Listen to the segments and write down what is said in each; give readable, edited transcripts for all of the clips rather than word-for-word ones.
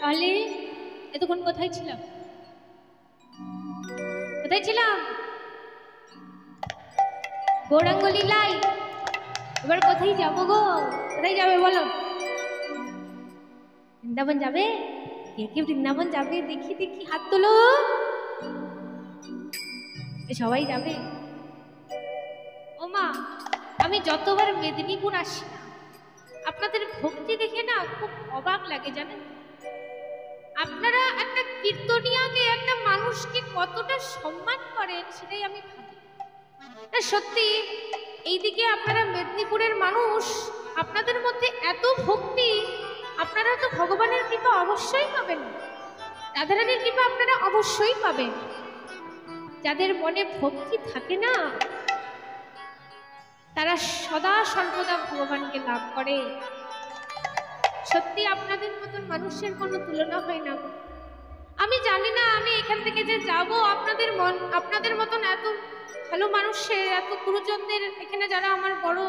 তাহলে এতক্ষণ কোথায় ছিলাম? কোথায় ছিলাম? গৌরাঙ্গ লীলাই। এবার কোথায় যাবো গো? কোথায় যাবে বলো? বৃন্দাবন যাবে? কে কে বৃন্দাবন যাবে? দেখি দেখি, হাত তোলো। সবাই যাবে? ও মা, আমি যতবার মেদিনীপুর আসি না, আপনাদের ভক্তি দেখে না খুব অবাক লাগে জানেন। আপনারা একটা কীর্তনিয়াকে, একটা মানুষকে কতটা সম্মান করেন সেটাই আমি ভাবি। সত্যি এইদিকে আপনারা মেদিনীপুরের মানুষ, আপনাদের মধ্যে এত ভক্তি, আপনারা তো ভগবানের কৃপা অবশ্যই পাবেন, রাধারানীর কৃপা আপনারা অবশ্যই পাবেন। যাদের মনে ভক্তি থাকে না, তারা সদা সর্বদা ভগবানকে লাভ করে। সত্যি আপনাদের মতন মানুষের কোনো তুলনা হয় না। আমি জানি না আমি এখান থেকে যে যাব, আপনাদের মতন এত ভালো মানুষের, এত গুরুজনদের এখানে যারা আমার বড়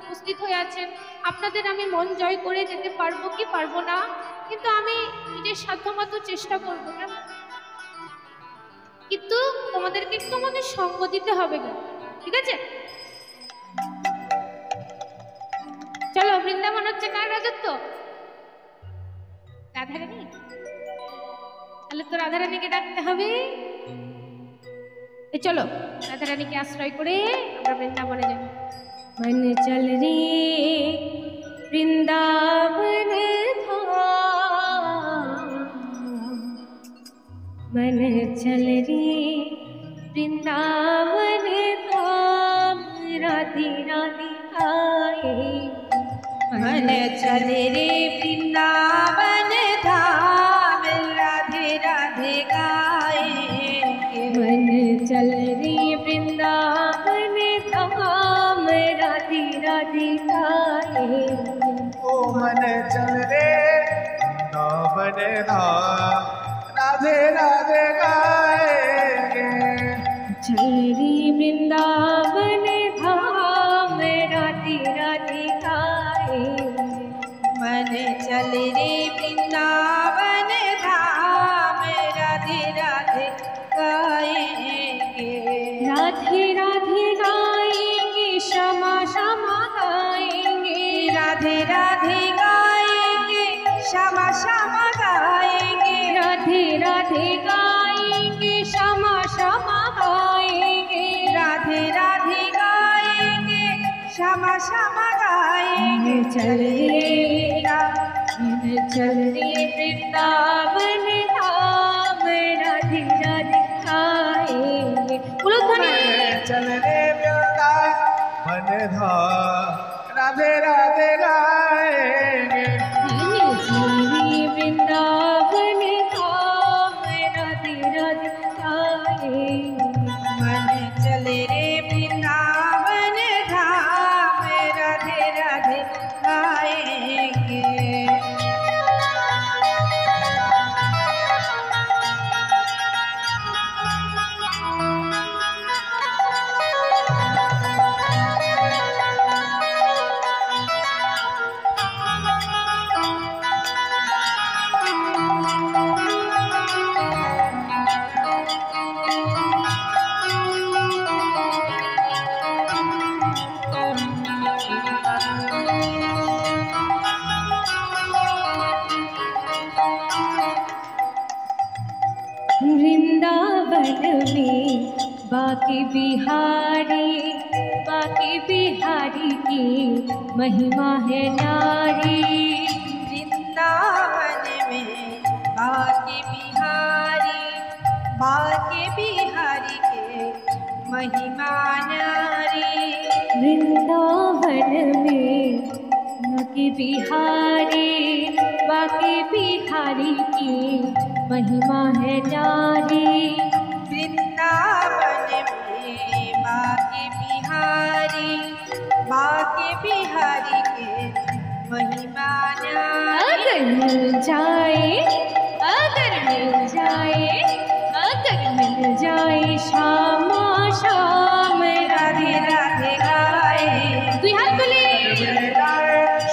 উপস্থিত হয়ে আছেন, আপনাদের আমি মন জয় করে যেতে পারবো কি পারবো না, কিন্তু আমি নিজের সাধ্যমতো চেষ্টা করবো না। কিন্তু তোমাদেরকে একটু আমাকে সঙ্গ দিতে হবে না, ঠিক আছে? চলো, বৃন্দাবন হচ্ছে কার রাজত্ব? রাধারানী। তাহলে তো রাধারানীকে ডাকতে হবে। চলো, রাধারানীকে আশ্রয় করে আমরা বৃন্দাবনে যাই। মন চল রে বৃন্দাবন ধাম, মন চল রে বৃন্দাবন ধাম, রাধে রাধে গায়ে। मन चल रे वृंदावन धाम, राधे राधे गाए। मन चल रे वृंदावन धाम, राधे राधे गाए। ओ मन चल रे वृंदावन धाम, राधे राधे गाएंगे। चल रे वृंदावन धाम, राधे राधे गाए। मन चल रे वृंदावन धाम, राधे राधे गाएंगे। राधे राधे गाएंगे, श्यामा श्यामा गाएंगे। राधे राधे गाएंगे, श्यामा श्यामा गाएंगे। राधे राधे गाएंगे, श्यामा श्यामा गाएंगे। राधे राधे गाएंगे, श्यामा श्यामा गाएंगे। चल रे वृंदावन धाम, राधे राधे गाएंगे। बोलो ध्वनि। चल रे वृंदावन धाम, राधे राधे गाएंगे। चल रे वृंदावन धाम, राधे राधे गाएंगे। मन चल रे वृंदावन धाम, राधे राधे गाएंगे। वृंदावन में बाके बिहारी, बाके बिहारी की महिमा है नारी। वृंदावन में बाके बिहारी, बाके बिहारी के महिमा नारी। वृंदावन में बाके बिहारी, बाके बिहारी की महिमा है नारी। वृंदावन में बाके बिहारी, बाके बिहारी के महिमा नारी। अगर मिल जाए, अगर मिल जाए, अगर मिल जाए श्यामा श्याम, राधे राधे गाए। दुई हाथ तुले।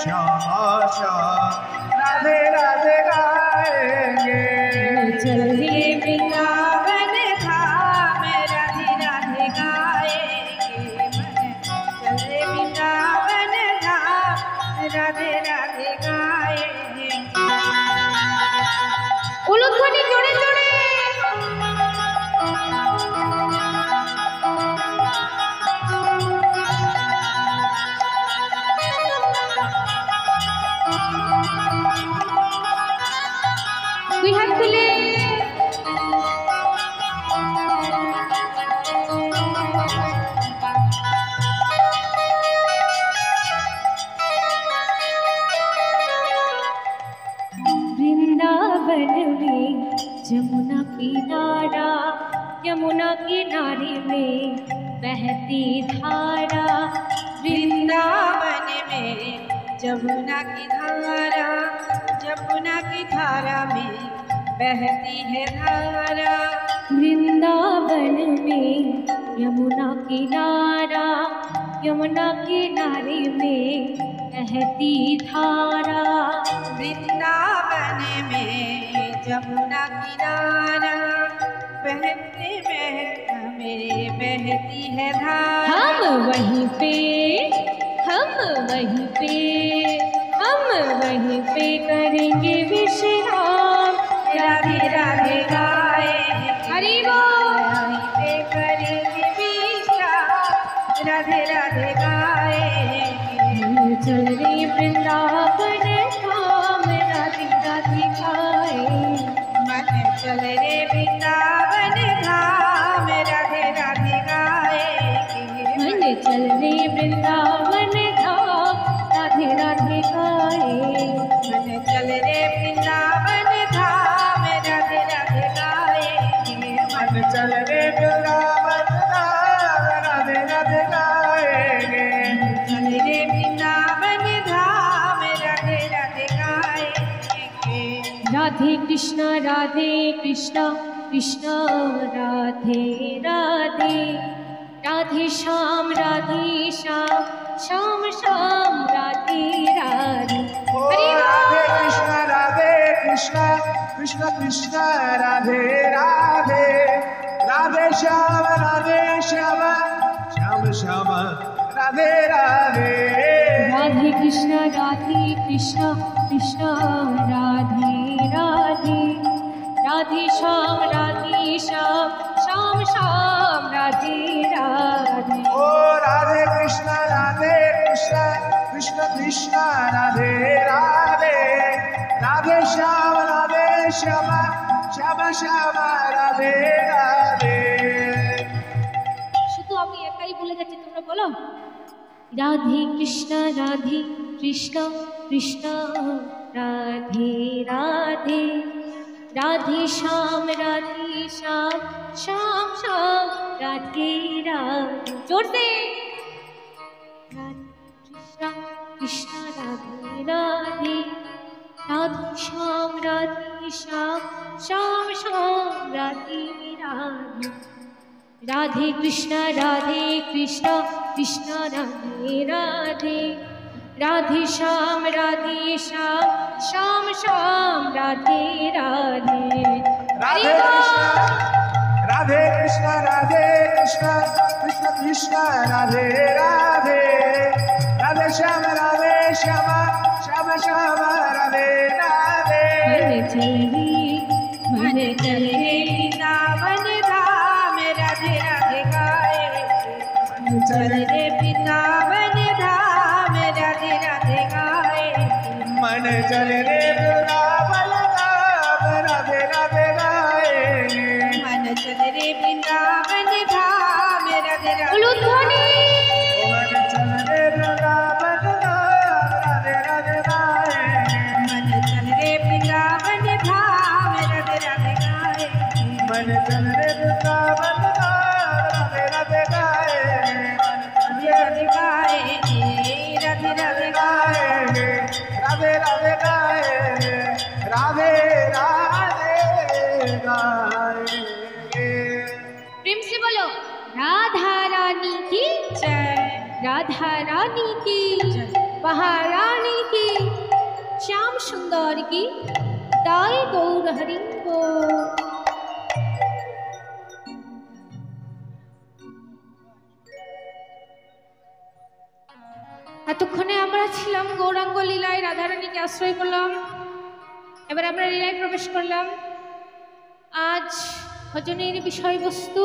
श्यामा श्याम, राधे राधे गाएंगे। দুই হাত তুলে वृंदावन में जमुना किनारा, यमुना किनारे में बहती धारा। वृंदावन में जमुना की धारा, जमुना की धारा में बहती है धारा। वृंदावन में यमुना किनारा, यमुना किनारे में बहती धारा। वृंदावन में जमुना किनारा, बहते बहते मेरे बहती है धारा। हम वहीं पे करेंगे विश्राम। राधे राधे गाए हरि बोल। वहीं पे करेंगे विश्राम। राधे राधे गाए चल रे वृंदावन धाम, राधे राधे गाए। मन चल रे वृंदावन धाम, राधे राधे गाए मन चल रे वृंदावन धाम, राधे राधे गाए। मन चल रे वृंदावन धाम, राधे राधे गाए मन चल रे वृंदावन धाम, राधे राधे गाएंगे। चल रे वृंदावन धाम, राधे राधे गाए राधे कृष्ण कृष्ण राधे राधे। राधे श्याम श्याम श्याम राधे राधे। ओ हरि राधे बोल। कृष्ण कृष्ण कृष्ण राधे राधे। राधे श्याम श्याम श्याम राधे राधे। राधे कृष्ण कृष्ण राधे राधे। राधे श्याम श्याम श्याम राधे राधे। ओ राधे कृष्ण कृष्ण कृष्ण राधे राधे। राधे श्याम श्याम श्याम राधे राधे। শুধু আমি একাই বলে যাচ্ছি, তোমরা বলো রাধে কৃষ্ণ কৃষ্ণ রাধে রাধে। राधे श्याम श्याम राधे राधे। जोर से राधे कृष्ण राधे राधे। राधे श्याम श्याम राधे राधे। राधे कृष्ण कृष्ण राधे राधे। राधे श्याम श्याम राधे राधे। राधे कृष्ण कृष्ण कृष्ण राधे राधे। राधे श्याम श्याम राधे राधे। मन चल रे वृंदावन धाम, राधे राधे गाए चल रे वृंदावन धाम, राधे राधे गाए मन चल रे वृंदावन धाम, राधे राधे गाएंगे। मन चल रे वृंदावन धाम, राधे राधे उलूध्वनि। मन चल रे वृंदावन धाम, राधे राधे गाएंगे। मन चल रे वृंदावन धाम, राधे राधे गाए मन चल रे वृंदावन धाम, राधे राधे गाएंगे। राधे राधे गाए राधे राधे गाएंगे। राधे राधे गाएंगे। राधे राधे गाएंगे। प्रेम से बोलो राधा रानी की जय राधा रानी की महारानी की श्याम सुंदर की दाई गौर हरि बोल। এতক্ষণে আমরা ছিলাম গৌরাঙ্গ লীলায়, রাধারানীকে আশ্রয় করলাম। এবার আমরা লীলায় প্রবেশ করলাম। আজ ভজনের বিষয়বস্তু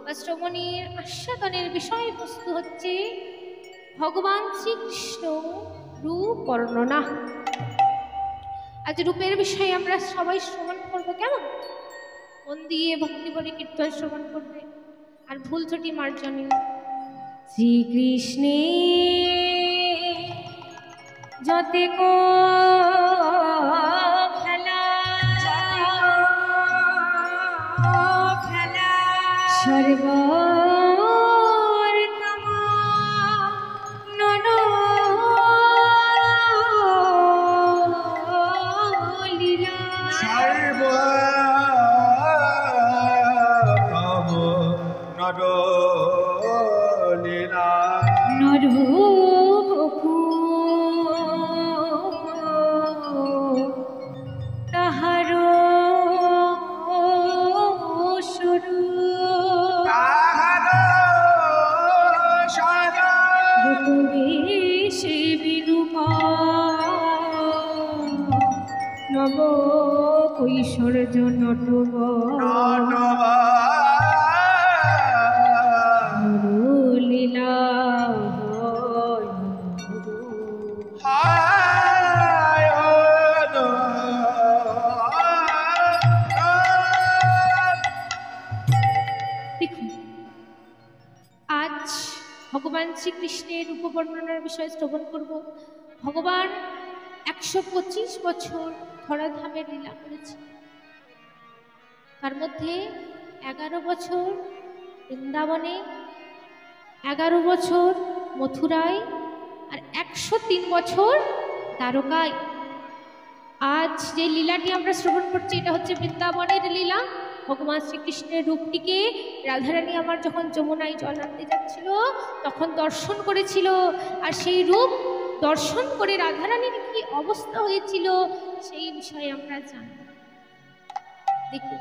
বা শ্রবণের আস্বাদনের বিষয়বস্তু হচ্ছে ভগবান শ্রীকৃষ্ণ রূপ বর্ণনা। আজ রূপের বিষয়ে আমরা সবাই শ্রবণ করবো, কেমন মন দিয়ে ভক্তি করে কীর্তন শ্রবণ করবে, আর ভুল ত্রুটি মার্জনীয়। শ্রীকৃষ্ণে যতে কো খেলা সর্বতম নর লীলা সর্বতম নর লীলা নর তাহার সে বিরূপ নব কৈশোর্য নটব লীলা দেখুন, আজ ভগবান শ্রীকৃষ্ণের রূপবর্ণনার বিষয়ে শ্রবণ করব। ভগবান 125 বছর ধরাধামের লীলা করেছে। তার মধ্যে 11 বছর বৃন্দাবনে, 11 বছর মথুরায়, আর 103 বছর দ্বারকায়। আজ যে লীলাটি আমরা শ্রবণ করছি এটা হচ্ছে বৃন্দাবনের লীলা। ভগবান শ্রীকৃষ্ণের রূপটিকে রাধারানী আমার যখন যমুনায় জল আনতে যাচ্ছিল তখন দর্শন করেছিল, আর সেই রূপ দর্শন করে রাধারানীর কি অবস্থা হয়েছিল সেই বিষয়ে আমরা জানি। দেখুন,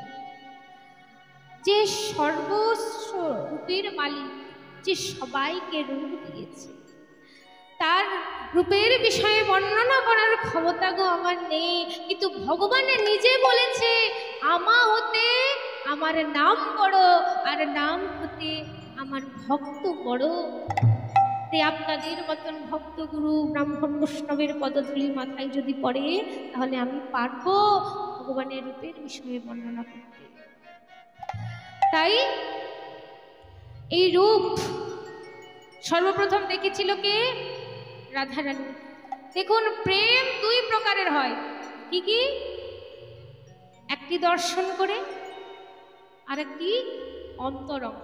যে সর্বস্ব রূপের মালিক, যে সবাইকে রূপ দিয়েছে, তার রূপের বিষয়ে বর্ণনা করার ক্ষমতা গো আমার নেই, কিন্তু ভগবান নিজে বলেছে আমা হতে আমার নাম বড়, আর নাম হতে আমার ভক্ত বড়। তাই আপনাদের মতন ভক্ত গুরু ব্রাহ্মণ বৈষ্ণবের পদধূলি মাথায় যদি পড়ে তাহলে আমি পারবো ভগবানের রূপের বিষয়ে বর্ণনা করতে। তাই এই রূপ সর্বপ্রথম দেখেছিল কে? রাধারানী। দেখুন, প্রেম দুই প্রকারের হয়। কি কি? একটি দর্শন করে, আর একটি অন্তরঙ্গ,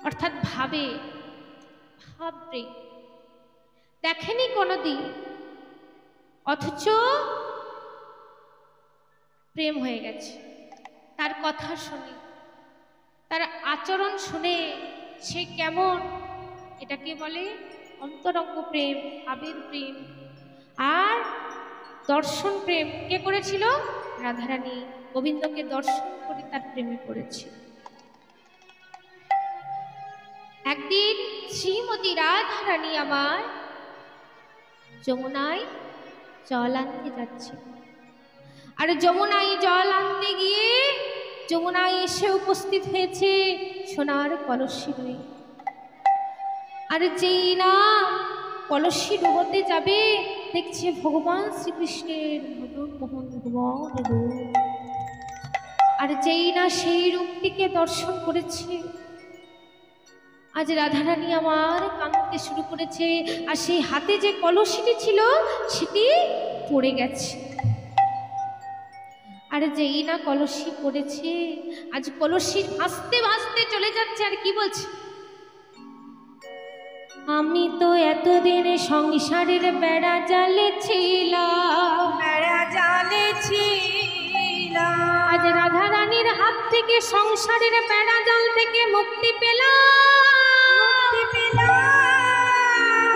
অর্থাৎ ভাবে, ভাববে। দেখেনি কোনোদিন, অথচ প্রেম হয়ে গেছে। তার কথা শুনে, তার আচরণ শুনে সে কেমন, এটাকে বলে অন্তরঙ্গ প্রেম, ভাবের প্রেম। আর দর্শন প্রেম কে করেছিল? রাধারানী গোবিন্দকে দর্শন করে তার প্রেমে পড়েছিল। একদিন শ্রীমতী রাধারানী আমার যমুনায় জল আনতে যাচ্ছে, আর যমুনায় জল আনতে গিয়ে যমুনায় এসে উপস্থিত হয়েছে সোনার কলসি নিয়ে। আর যেই না কলসি ডুবোতে যাবে দেখছে ভগবান শ্রীকৃষ্ণের মদন মোহন ভুবন রূপ। আর যেই না সেই রূপটিকে দর্শন করেছে, আজ রাধারানী আমার কাঁদতে শুরু করেছে, আর সেই হাতে যে কলসিটি ছিল সেটি পড়ে গেছে। আর যেই না কলসি পড়েছে, আজ কলসি ভাসতে ভাসতে চলে যাচ্ছে। আর কি বলছে? আমি তো এতদিন সংসারের বেড়া জালে ছিলাম, বেড়া জালে ছিলাম, আজ রাধারানীর হাত থেকে সংসারের বেড়া জাল থেকে মুক্তি পেলাম।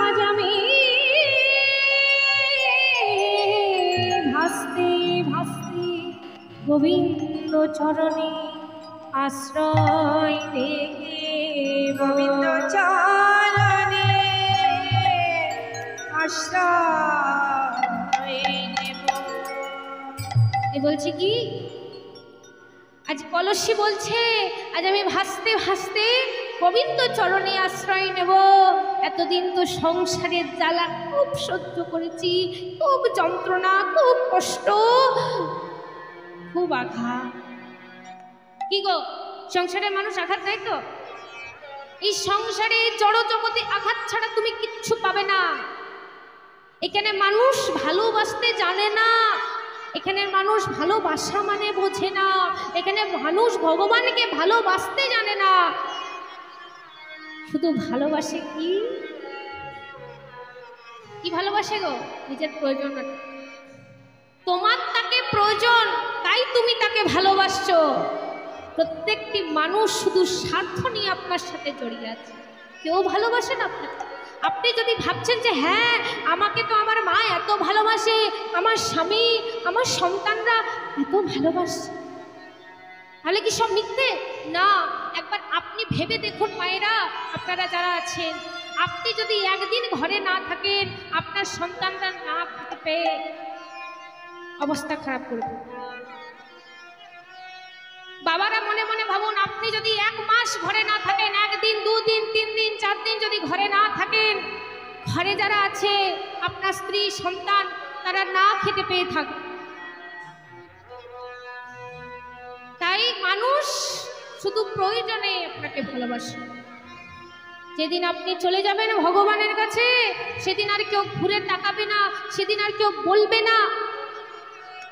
আজ আমি ভাসতে ভাসতে গোবিন্দ চরণে আশ্রয় দেখে, গোবিন্দ চরণে আশ্রয় নেব। বলছে কি? আজ কলসি বলছে আজ আমি ভাসতে ভাসতে গোবিন্দ চরণে আশ্রয় নেব। এতদিন তো সংসারের জ্বালা খুব সহ্য করেছি, খুব যন্ত্রণা, খুব কষ্ট, খুব আঘাত। কি গো, সংসারের মানুষ আঘাত দেয় তো? এই সংসারে জড় জগতে আঘাত ছাড়া তুমি কিচ্ছু পাবে না। এখানে মানুষ ভালোবাসতে জানে না, এখানের মানুষ ভালোবাসা মানে বোঝে না, এখানে মানুষ ভগবানকে ভালোবাসতে জানে না। শুধু ভালোবাসে কি কি ভালোবাসে গো? নিজের প্রয়োজন। তোমার তাকে প্রয়োজন, তাই তুমি তাকে ভালোবাসছো। প্রত্যেকটি মানুষ শুধু স্বার্থ নিয়ে আপনার সাথে জড়িয়ে আছে, কেউ ভালোবাসেন আপনাকে। আপনি যদি ভাবছেন যে হ্যাঁ আমাকে তো আমার মা এত ভালোবাসে, আমার স্বামী, আমার সন্তানরা এত ভালোবাসে, তাহলে কি সব মিথ্যে? না, একবার আপনি ভেবে দেখুন মায়েরা, আপনারা যারা আছেন, আপনি যদি একদিন ঘরে না থাকেন, আপনার সন্তানরা না খেতে পেয়ে অবস্থা খারাপ করবে। বাবারা মনে মনে ভাবুন, আপনি যদি 1 মাস ঘরে না থাকেন, 1 দিন 2 দিন 3 দিন 4 দিন যদি ঘরে না থাকেন, ঘরে যারা আছে আপনার স্ত্রী সন্তান, তারা না খেতে পেয়ে থাকবে। তাই মানুষ শুধু প্রয়োজনে আপনাকে ভালোবাসে। যেদিন আপনি চলে যাবেন ভগবানের কাছে, সেদিন আর কেউ ঘুরে তাকাবে না, সেদিন আর কেউ বলবে না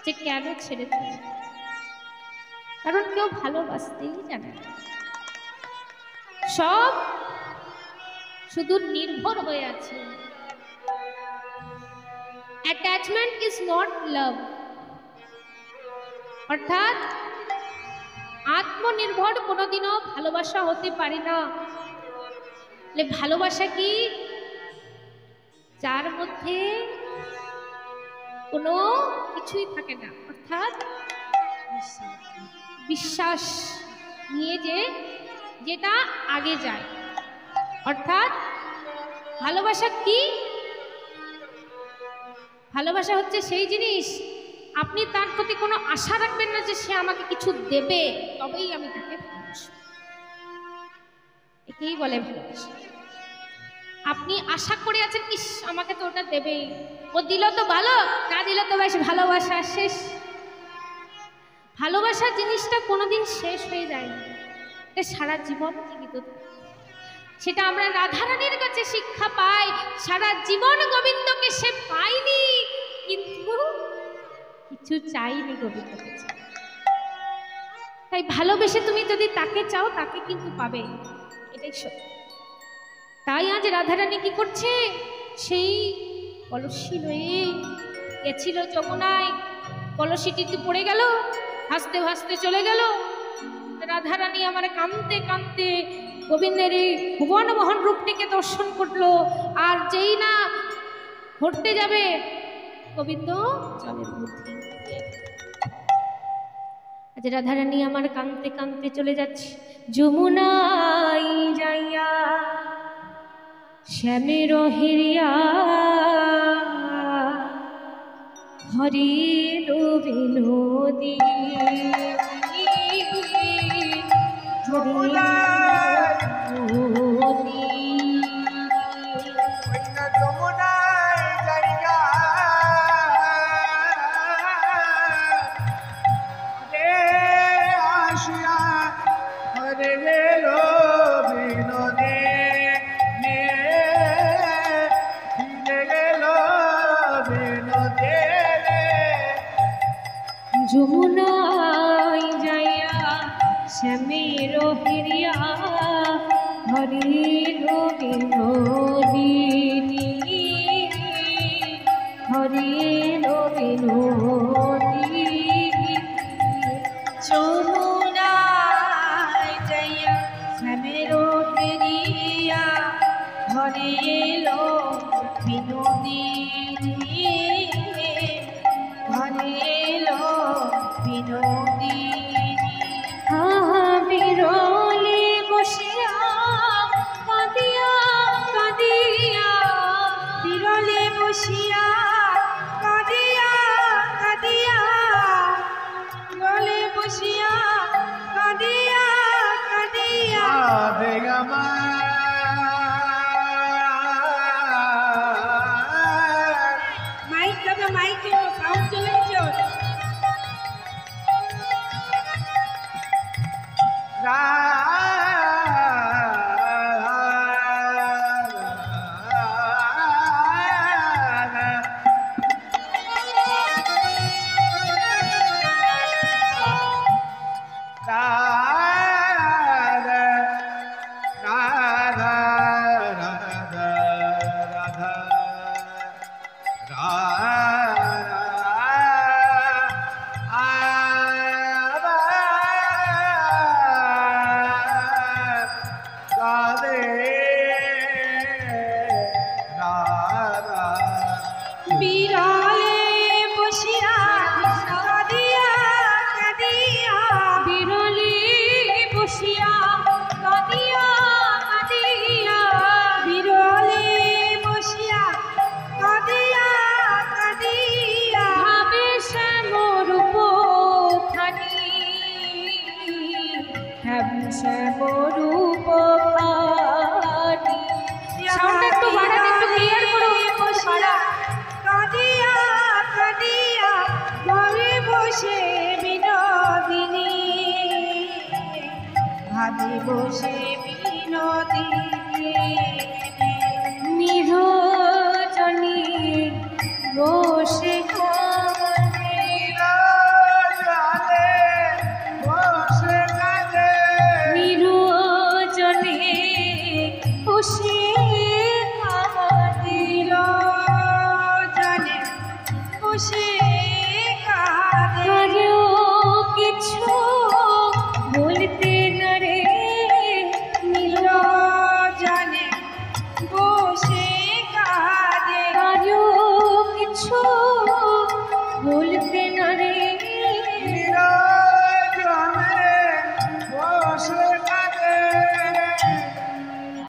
যে কেন ছেড়েছে, কারণ কেউ ভালোবাসতেই জানে না। সব শুধু নির্ভর হয়ে আছে। অ্যাটাচমেন্ট ইজ নট লাভ, অর্থাৎ আত্মনির্ভর কোনোদিনও ভালোবাসা হতে পারে না। ভালোবাসা কি? যার মধ্যে কোনো কিছুই থাকে না, অর্থাৎ বিশ্বাস নিয়ে যেটা আগে যায়। অর্থাৎ ভালোবাসা কি? ভালোবাসা হচ্ছে সেই জিনিস, আপনি তার প্রতি কোনো আশা রাখবেন না যে সে আমাকে কিছু দেবে, তবেই আমি তাকে ভালোবাসব। একেই বলে ভালোবাসা। আপনি আশা করে আছেন, ইস আমাকে তো ওটা দেবেই, ও দিল তো ভালো, না দিল তো বেশ, ভালোবাসা শেষ। ভালোবাসা জিনিসটা কোনোদিন শেষ হয়ে যায় না, এটা সারা জীবন জীবিত থাকে। সেটা আমরা রাধারানীর কাছে শিক্ষা পাই। সারা জীবন গোবিন্দকে সে পায়নি, কিন্তু কিছু চাইনি গোবিন্দ কাছে। তাই ভালোবেসে তুমি যদি তাকে চাও, তাকে কিন্তু পাবে, এটাই সত্য। তাই আজ রাধারানী কি করছে? সেই কলসি লয়ে গেছিল যমুনায়, কলসিটিতে পড়ে গেল, ভাসতে ভাসতে চলে গেল। রাধারানী আমার কাঁদতে কাঁদতে গোবিন্দের এই ভুবন মোহন রূপটিকে দর্শন করলো। আর যেই না ঘুরতে যাবে, গোবিন্দ জলের মধ্যে। আজ রাধারানী আমার কাঁদতে কাঁদতে চলে যাচ্ছে। যমুনাই যাইয়া শ্যামের হিরিয়া হরির বিনোদী, যমুনায় যাইয়া শ্যামের হিরিয়া হরির বিনোদিনী, হরির বিনোদিনী। যমুনায় যাইয়া শ্যামের হিরিয়া হরির বিনোদিনী, হরির বিনোদিনী। বিরলে বসিয়া কাঁদিয়া কাঁদিয়া, বিরলে বসিয়া কাঁদিয়া কাঁদিয়া, বিরলে বসিয়া কাঁদিয়া কাঁদিয়া, শ্যামরূপ ভানি সাউন্ডটা একটু বাড়ান, একটু ক্লিয়ার করো, বাড়া। কাঁদিয়া কাঁদিয়া ভাবে বসে বিনোদিনী, ভাবে বসে বিনোদিনী